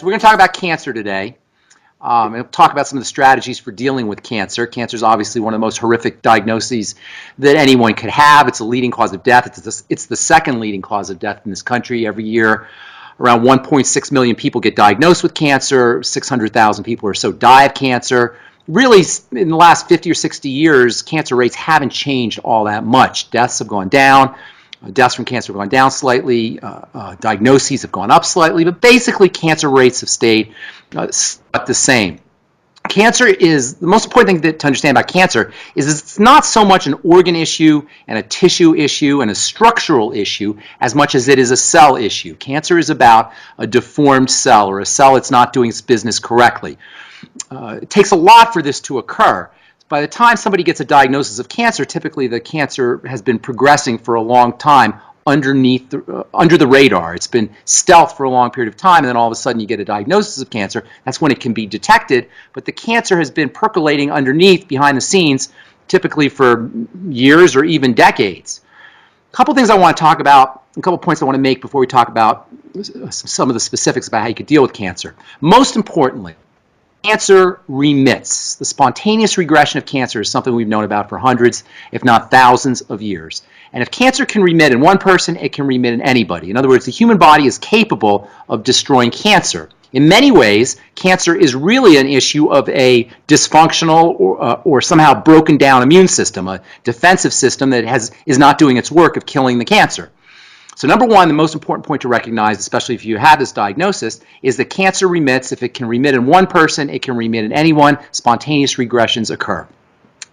we're going to talk about cancer today. And we'll talk about some of the strategies for dealing with cancer. Cancer is obviously one of the most horrific diagnoses that anyone could have. It's a leading cause of death. It's the second leading cause of death in this country. Every year, around 1.6 million people get diagnosed with cancer. 600,000 people or so die of cancer. Really, in the last 50 or 60 years, cancer rates haven't changed all that much. Deaths have gone down. Deaths from cancer have gone down slightly. Diagnoses have gone up slightly. But basically, cancer rates have stayed the same. Cancer is, the most important thing to understand about cancer is it's not so much an organ issue and a tissue issue and a structural issue as much as it is a cell issue. Cancer is about a deformed cell or a cell that's not doing its business correctly. It takes a lot for this to occur. By the time somebody gets a diagnosis of cancer, typically the cancer has been progressing for a long time under the radar. It's been stealth for a long period of time, and then all of a sudden you get a diagnosis of cancer. That's when it can be detected, but the cancer has been percolating underneath, behind the scenes, typically for years or even decades. A couple things I want to talk about, a couple points I want to make before we talk about some of the specifics about how you could deal with cancer. Most importantly, cancer remits. The spontaneous regression of cancer is something we've known about for hundreds, if not thousands of years. And if cancer can remit in one person, it can remit in anybody. In other words, the human body is capable of destroying cancer. In many ways, cancer is really an issue of a dysfunctional or somehow broken down immune system, a defensive system that is not doing its work of killing the cancer. So number one, the most important point to recognize, especially if you have this diagnosis, is that cancer remits. If it can remit in one person, it can remit in anyone. Spontaneous regressions occur.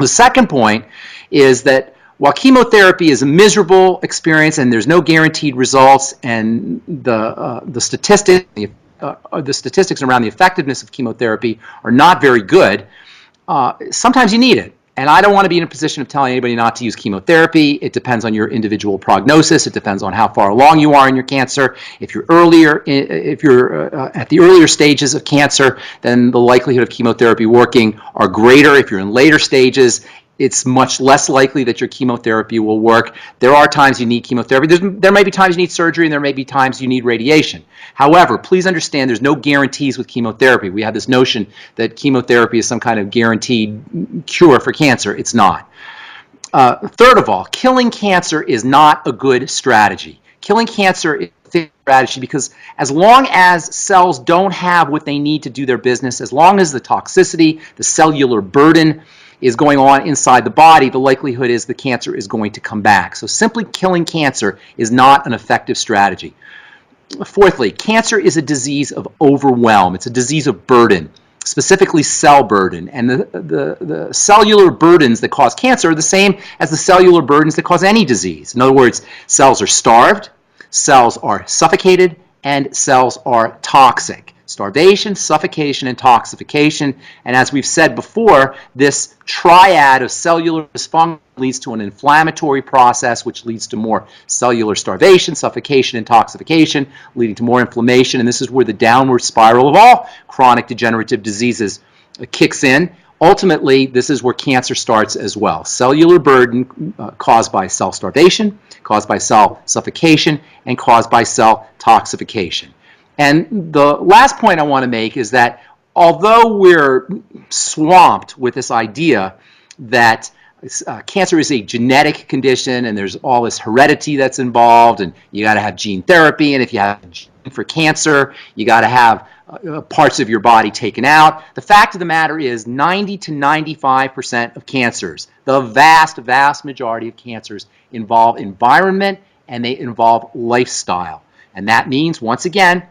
The second point is that while chemotherapy is a miserable experience and there's no guaranteed results, and the statistics around the effectiveness of chemotherapy are not very good, sometimes you need it. And I don't want to be in a position of telling anybody not to use chemotherapy. It depends on your individual prognosis. It depends on how far along you are in your cancer. If you're at the earlier stages of cancer, then the likelihood of chemotherapy working are greater. If you're in later stages, it's much less likely that your chemotherapy will work. There are times you need chemotherapy. There may be times you need surgery, and there may be times you need radiation. However, please understand there's no guarantees with chemotherapy. We have this notion that chemotherapy is some kind of guaranteed cure for cancer. It's not. Third of all, killing cancer is not a good strategy. Killing cancer is a strategy because as long as cells don't have what they need to do their business, as long as the toxicity, the cellular burden is going on inside the body, the likelihood is the cancer is going to come back. So simply killing cancer is not an effective strategy. Fourthly, cancer is a disease of overwhelm. It's a disease of burden, specifically cell burden. And the cellular burdens that cause cancer are the same as the cellular burdens that cause any disease. In other words, cells are starved, cells are suffocated, and cells are toxic. Starvation, suffocation, and toxification. And as we've said before, this triad of cellular dysfunction leads to an inflammatory process, which leads to more cellular starvation, suffocation, and toxification, leading to more inflammation. And this is where the downward spiral of all chronic degenerative diseases kicks in. Ultimately, this is where cancer starts as well. Cellular burden caused by cell starvation, caused by cell suffocation, and caused by cell toxification. And the last point I want to make is that although we're swamped with this idea that cancer is a genetic condition and there's all this heredity that's involved, and you got to have gene therapy, and if you have a gene for cancer, you got to have parts of your body taken out. The fact of the matter is 90 to 95% of cancers, the vast, vast majority of cancers, involve environment and they involve lifestyle. And that means, once again,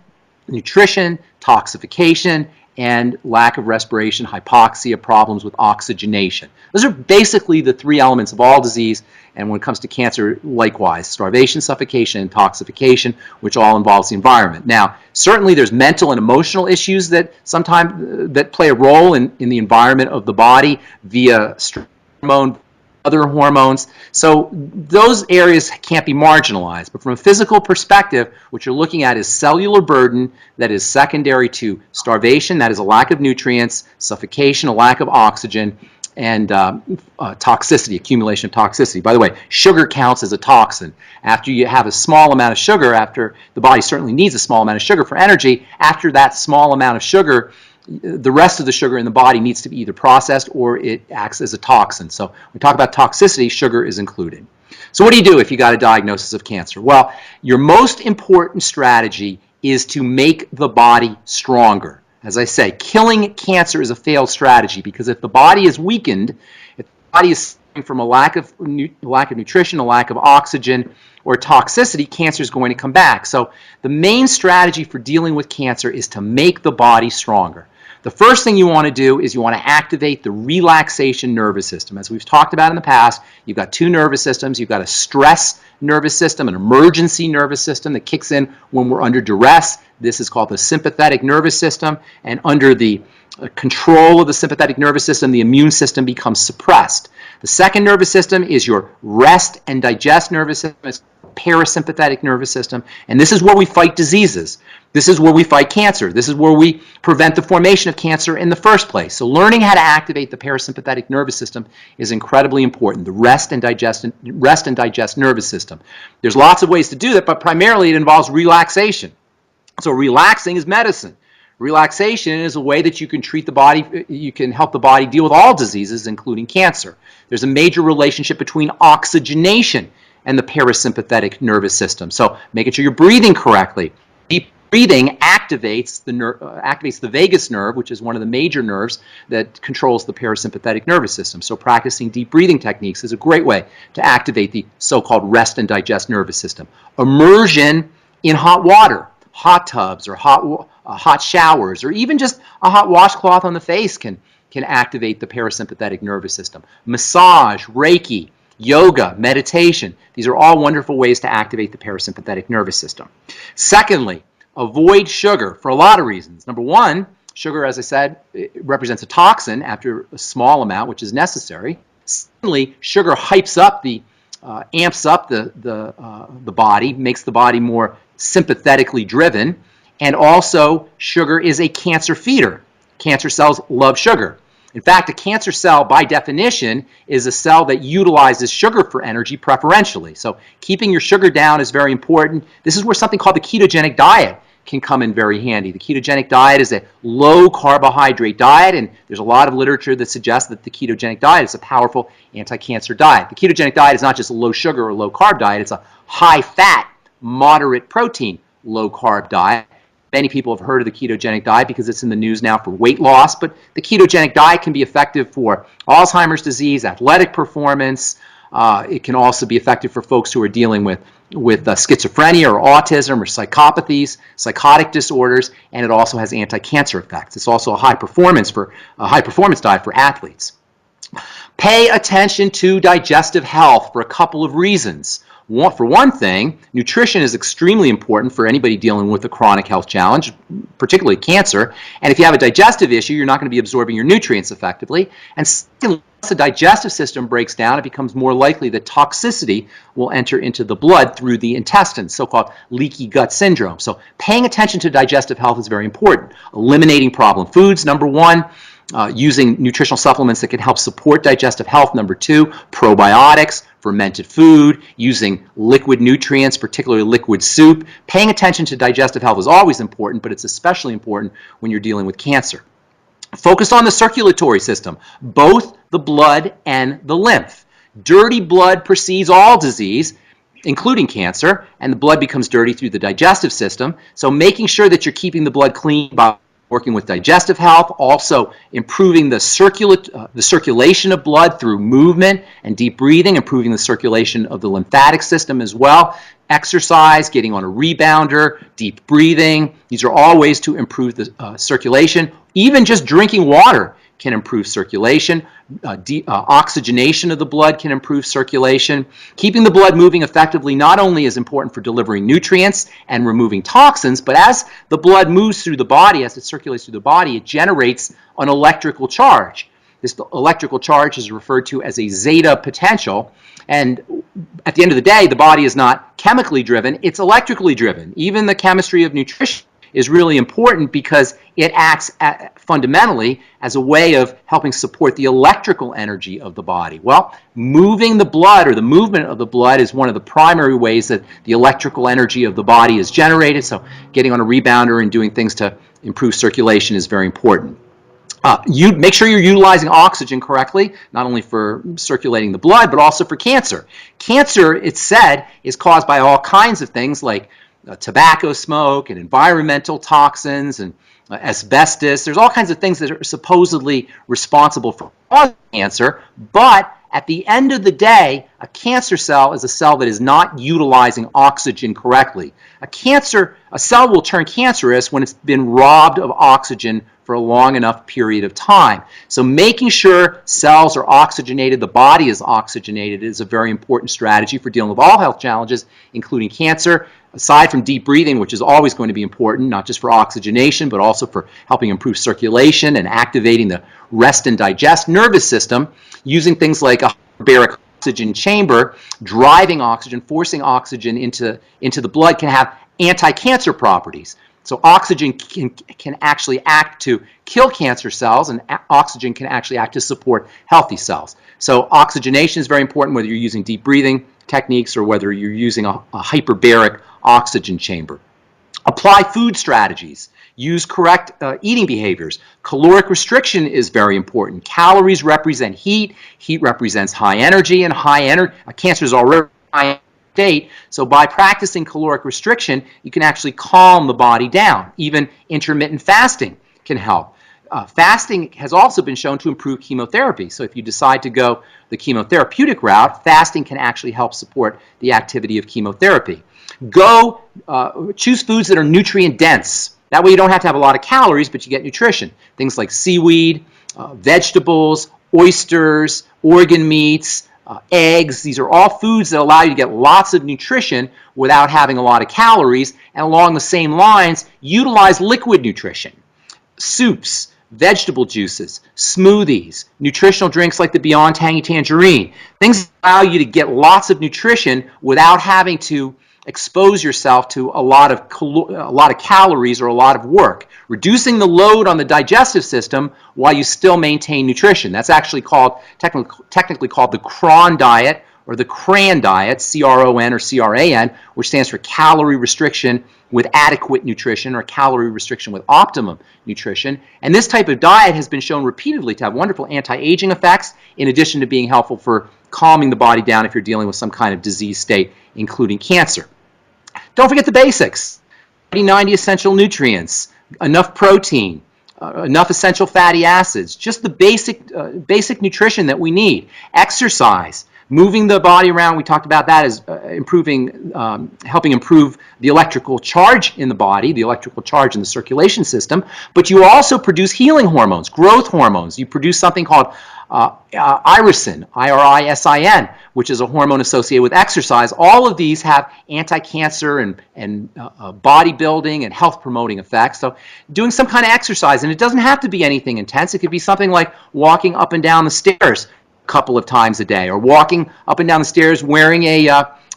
nutrition, toxification, and lack of respiration, hypoxia, problems with oxygenation. Those are basically the three elements of all disease, and when it comes to cancer, likewise, starvation, suffocation, and toxification, which all involves the environment. Now, certainly there's mental and emotional issues that sometimes that play a role in the environment of the body via stress hormone, other hormones. So those areas can't be marginalized. But from a physical perspective, what you're looking at is cellular burden that is secondary to starvation, that is a lack of nutrients, suffocation, a lack of oxygen, toxicity, accumulation of toxicity. By the way, sugar counts as a toxin. After you have a small amount of sugar, after the body certainly needs a small amount of sugar for energy, after that small amount of sugar, the rest of the sugar in the body needs to be either processed or it acts as a toxin. So when we talk about toxicity, sugar is included. So what do you do if you got a diagnosis of cancer? Well, your most important strategy is to make the body stronger. As I say, killing cancer is a failed strategy because if the body is weakened, if the body is suffering from a lack of nutrition, a lack of oxygen, or toxicity, cancer is going to come back. So the main strategy for dealing with cancer is to make the body stronger. The first thing you want to do is you want to activate the relaxation nervous system. As we've talked about in the past, you've got two nervous systems. You've got a stress nervous system, an emergency nervous system that kicks in when we're under duress. This is called the sympathetic nervous system, and under the control of the sympathetic nervous system, the immune system becomes suppressed. The second nervous system is your rest and digest nervous system. It's parasympathetic nervous system, and this is where we fight diseases. This is where we fight cancer. This is where we prevent the formation of cancer in the first place. So learning how to activate the parasympathetic nervous system is incredibly important, the rest and digest nervous system. There's lots of ways to do that, but primarily it involves relaxation. So relaxing is medicine. Relaxation is a way that you can treat the body, you can help the body deal with all diseases, including cancer. There's a major relationship between oxygenation and the parasympathetic nervous system. So making sure you're breathing correctly. Deep breathing activates the vagus nerve, which is one of the major nerves that controls the parasympathetic nervous system. So practicing deep breathing techniques is a great way to activate the so-called rest and digest nervous system. Immersion in hot water, hot tubs or hot showers, or even just a hot washcloth on the face can activate the parasympathetic nervous system. Massage, Reiki, yoga, meditation, these are all wonderful ways to activate the parasympathetic nervous system. Secondly, avoid sugar for a lot of reasons. Number one, sugar, as I said, it represents a toxin after a small amount, which is necessary. Secondly, sugar hypes up amps up the body, makes the body more sympathetically driven, and also sugar is a cancer feeder. Cancer cells love sugar. In fact, a cancer cell, by definition, is a cell that utilizes sugar for energy preferentially. So keeping your sugar down is very important. This is where something called the ketogenic diet can come in very handy. The ketogenic diet is a low carbohydrate diet, and there's a lot of literature that suggests that the ketogenic diet is a powerful anti-cancer diet. The ketogenic diet is not just a low sugar or low carb diet, it's a high fat, moderate protein, low carb diet. Many people have heard of the ketogenic diet because it's in the news now for weight loss, but the ketogenic diet can be effective for Alzheimer's disease, athletic performance. It can also be effective for folks who are dealing with schizophrenia or autism or psychopathies, psychotic disorders, and it also has anti-cancer effects. It's also a high performance diet for athletes. Pay attention to digestive health for a couple of reasons. For one thing, nutrition is extremely important for anybody dealing with a chronic health challenge, particularly cancer. And if you have a digestive issue, you're not going to be absorbing your nutrients effectively. And secondly, once the digestive system breaks down, it becomes more likely that toxicity will enter into the blood through the intestines, so-called leaky gut syndrome. So paying attention to digestive health is very important. Eliminating problem foods, number one. Using nutritional supplements that can help support digestive health. Number two, probiotics, fermented food, using liquid nutrients, particularly liquid soup. Paying attention to digestive health is always important, but it's especially important when you're dealing with cancer. Focus on the circulatory system, both the blood and the lymph. Dirty blood precedes all disease, including cancer, and the blood becomes dirty through the digestive system. So making sure that you're keeping the blood clean by working with digestive health, also improving the circulation of blood through movement and deep breathing, improving the circulation of the lymphatic system as well. Exercise, getting on a rebounder, deep breathing. These are all ways to improve the circulation. Even just drinking water can improve circulation. Oxygenation of the blood can improve circulation. Keeping the blood moving effectively not only is important for delivering nutrients and removing toxins, but as the blood moves through the body, as it circulates through the body, it generates an electrical charge. This electrical charge is referred to as a zeta potential, and at the end of the day, the body is not chemically driven, it's electrically driven. Even the chemistry of nutrition is really important because it acts fundamentally as a way of helping support the electrical energy of the body. Well, moving the blood, or the movement of the blood, is one of the primary ways that the electrical energy of the body is generated. So getting on a rebounder and doing things to improve circulation is very important. You make sure you're utilizing oxygen correctly, not only for circulating the blood, but also for cancer. Cancer, it's said, is caused by all kinds of things like tobacco smoke and environmental toxins and asbestos. There's all kinds of things that are supposedly responsible for causing cancer, but at the end of the day, a cancer cell is a cell that is not utilizing oxygen correctly. A cell will turn cancerous when it's been robbed of oxygen for a long enough period of time. So making sure cells are oxygenated, the body is oxygenated, is a very important strategy for dealing with all health challenges, including cancer. Aside from deep breathing, which is always going to be important, not just for oxygenation, but also for helping improve circulation and activating the rest and digest nervous system, using things like a hyperbaric oxygen chamber, driving oxygen, forcing oxygen into the blood, can have anti-cancer properties. So oxygen can actually act to kill cancer cells, and oxygen can actually act to support healthy cells. So oxygenation is very important, whether you're using deep breathing techniques or whether you're using a hyperbaric oxygen chamber. Apply food strategies. Use correct eating behaviors. Caloric restriction is very important. Calories represent heat. Heat represents high energy, and cancer is already high state. So by practicing caloric restriction, you can actually calm the body down. Even intermittent fasting can help. Fasting has also been shown to improve chemotherapy. So if you decide to go the chemotherapeutic route, fasting can actually help support the activity of chemotherapy. Choose foods that are nutrient dense. That way you don't have to have a lot of calories, but you get nutrition. Things like seaweed, vegetables, oysters, organ meats, eggs. These are all foods that allow you to get lots of nutrition without having a lot of calories. And along the same lines, utilize liquid nutrition. Soups, vegetable juices, smoothies, nutritional drinks like the Beyond Tangy Tangerine. Things that allow you to get lots of nutrition without having to expose yourself to a lot of calories or a lot of work. Reducing the load on the digestive system while you still maintain nutrition. That's actually technically called the CRON diet, or the CRAN diet, C-R-O-N or C-R-A-N, which stands for calorie restriction with adequate nutrition, or calorie restriction with optimum nutrition. And this type of diet has been shown repeatedly to have wonderful anti-aging effects, in addition to being helpful for calming the body down if you're dealing with some kind of disease state, including cancer. Don't forget the basics. 90 essential nutrients, enough protein, enough essential fatty acids, just the basic nutrition that we need. Exercise. Moving the body around, we talked about that as helping improve the electrical charge in the body, the electrical charge in the circulation system. But you also produce healing hormones, growth hormones. You produce something called irisin, I-R-I-S-I-N, which is a hormone associated with exercise. All of these have anti-cancer and bodybuilding and health-promoting effects. So doing some kind of exercise, and it doesn't have to be anything intense. It could be something like walking up and down the stairs couple of times a day, or walking up and down the stairs wearing a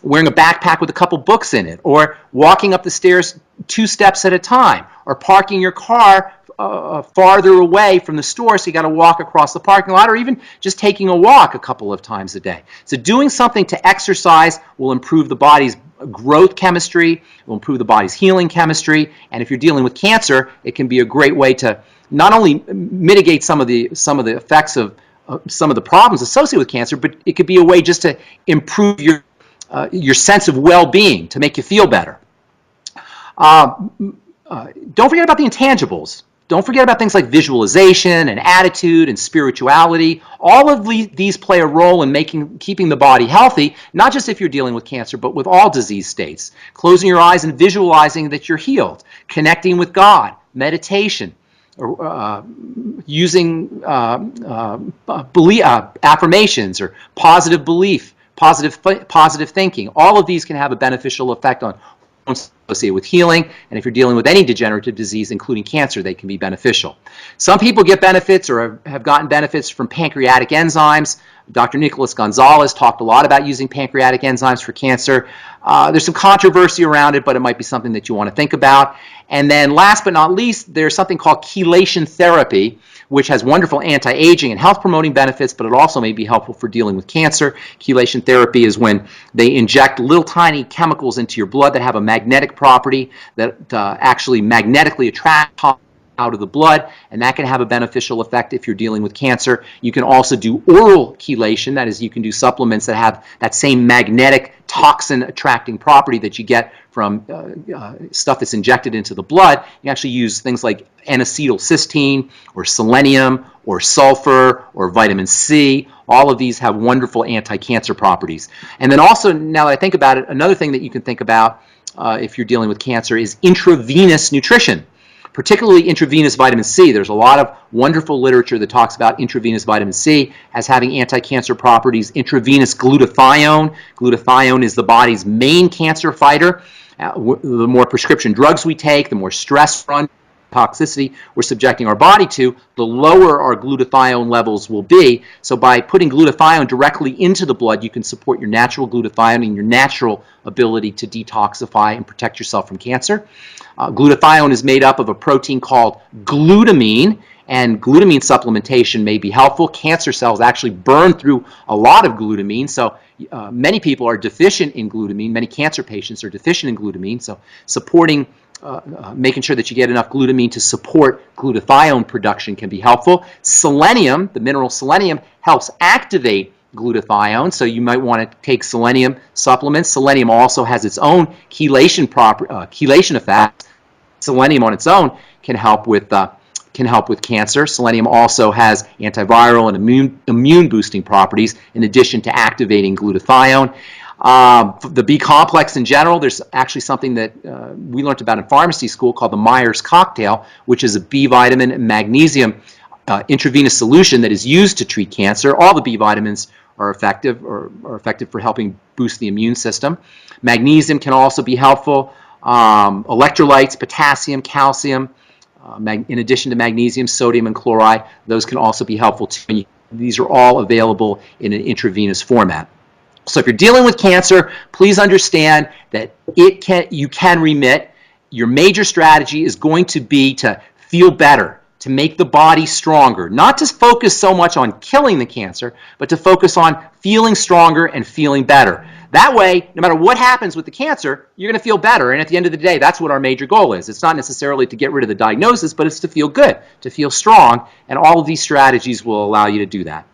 backpack with a couple books in it, or walking up the stairs 2 steps at a time, or parking your car farther away from the store so you got to walk across the parking lot, or even just taking a walk a couple of times a day. So doing something to exercise will improve the body's growth chemistry, will improve the body's healing chemistry, and if you're dealing with cancer, it can be a great way to not only mitigate some of the effects of some of the problems associated with cancer, but it could be a way just to improve your sense of well-being, to make you feel better. Don't forget about the intangibles. Don't forget about things like visualization and attitude and spirituality. All of these play a role in keeping the body healthy, not just if you're dealing with cancer, but with all disease states. Closing your eyes and visualizing that you're healed, connecting with God, meditation, using affirmations or positive belief, positive thinking. All of these can have a beneficial effect on hormones associated with healing, and if you're dealing with any degenerative disease, including cancer, they can be beneficial. Some people get benefits or have gotten benefits from pancreatic enzymes. Dr. Nicholas Gonzalez talked a lot about using pancreatic enzymes for cancer. There's some controversy around it, but it might be something that you want to think about. And then last but not least, there's something called chelation therapy, which has wonderful anti-aging and health-promoting benefits, but it also may be helpful for dealing with cancer. Chelation therapy is when they inject little tiny chemicals into your blood that have a magnetic property that actually magnetically attract out of the blood, and that can have a beneficial effect if you're dealing with cancer. You can also do oral chelation, that is, you can do supplements that have that same magnetic toxin attracting property that you get from stuff that's injected into the blood. You actually use things like N-acetylcysteine or selenium or sulfur or vitamin C. All of these have wonderful anti-cancer properties. And then also, now that I think about it, another thing that you can think about if you're dealing with cancer is intravenous nutrition, particularly intravenous vitamin C. There's a lot of wonderful literature that talks about intravenous vitamin C as having anti-cancer properties. Intravenous glutathione. Glutathione is the body's main cancer fighter. The more prescription drugs we take, the more stress we're under, toxicity we're subjecting our body to, the lower our glutathione levels will be. So by putting glutathione directly into the blood, you can support your natural glutathione and your natural ability to detoxify and protect yourself from cancer. Glutathione is made up of a protein called glutamine, and glutamine supplementation may be helpful. Cancer cells actually burn through a lot of glutamine, so many people are deficient in glutamine. Many cancer patients are deficient in glutamine, so supporting making sure that you get enough glutamine to support glutathione production can be helpful. Selenium, the mineral selenium, helps activate glutathione, so you might want to take selenium supplements. Selenium also has its own chelation effect. Selenium on its own can help with cancer. Selenium also has antiviral and immune boosting properties in addition to activating glutathione. The B complex in general, there's actually something that we learned about in pharmacy school called the Myers cocktail, which is a B vitamin and magnesium intravenous solution that is used to treat cancer. All the B vitamins are effective for helping boost the immune system. Magnesium can also be helpful. Electrolytes, potassium, calcium, in addition to magnesium, sodium, and chloride, those can also be helpful too. These are all available in an intravenous format. So if you're dealing with cancer, please understand that you can remit. Your major strategy is going to be to feel better, to make the body stronger, not to focus so much on killing the cancer, but to focus on feeling stronger and feeling better. That way, no matter what happens with the cancer, you're going to feel better. And at the end of the day, that's what our major goal is. It's not necessarily to get rid of the diagnosis, but it's to feel good, to feel strong. And all of these strategies will allow you to do that.